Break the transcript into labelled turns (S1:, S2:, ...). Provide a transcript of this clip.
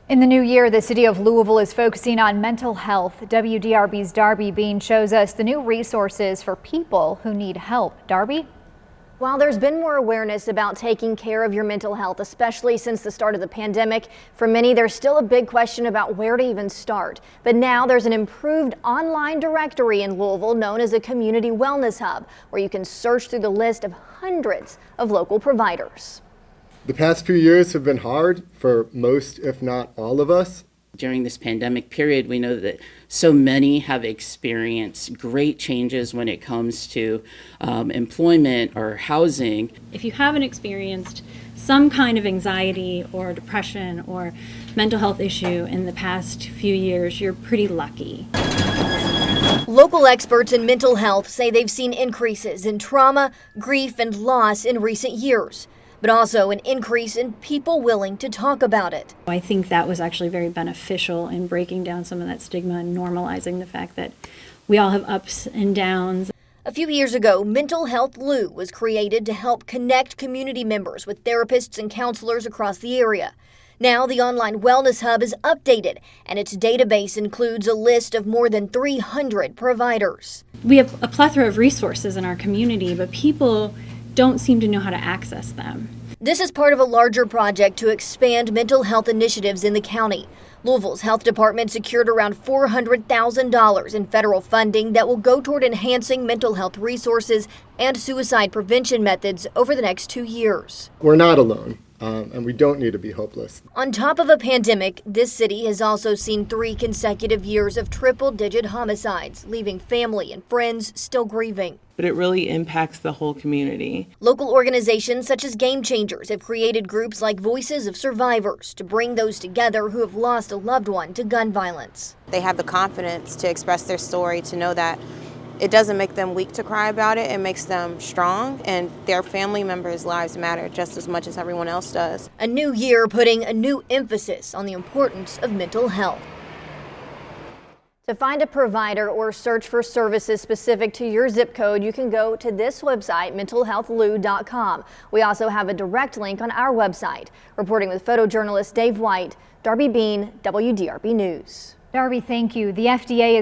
S1: In the new year, the city of Louisville is focusing on mental health. WDRB's Darby Bean shows us the new resources for people who need help. Darby?
S2: While there's been more awareness about taking care of your mental health, especially since the start of the pandemic, for many there's still a big question about where to even start. But now there's an improved online directory in Louisville known as a community wellness hub, where you can search through the list of hundreds of local providers.
S3: The past few years have been hard for most, if not all of us.
S4: During this pandemic period, we know that so many have experienced great changes when it comes to employment or housing.
S5: If you haven't experienced some kind of anxiety or depression or mental health issue in the past few years, you're pretty lucky.
S2: Local experts in mental health say they've seen increases in trauma, grief, and loss in recent years, but also an increase in people willing to talk about it.
S5: I think that was actually very beneficial in breaking down some of that stigma and normalizing the fact that we all have ups and downs.
S2: A few years ago, Mental Health Lou was created to help connect community members with therapists and counselors across the area. Now the online wellness hub is updated, and its database includes a list of more than 300 providers.
S5: We have a plethora of resources in our community, but people don't seem to know how to access them.
S2: This is part of a larger project to expand mental health initiatives in the county. Louisville's health department secured around $400,000 in federal funding that will go toward enhancing mental health resources and suicide prevention methods over the next 2 years.
S3: We're not alone, and we don't need to be hopeless.
S2: On top of a pandemic, this city has also seen 3 consecutive years of triple-digit homicides, leaving family and friends still grieving.
S6: But it really impacts the whole community.
S2: Local organizations such as Game Changers have created groups like Voices of Survivors to bring those together who have lost a loved one to gun violence.
S7: They have the confidence to express their story, to know that it doesn't make them weak to cry about it. It makes them strong, and their family members' lives matter just as much as everyone else does.
S2: A new year putting a new emphasis on the importance of mental health. To find a provider or search for services specific to your zip code, you can go to this website, mentalhealthlou.com. We also have a direct link on our website. Reporting with photojournalist Dave White, Darby Bean, WDRB News.
S1: Darby, thank you. The FDA is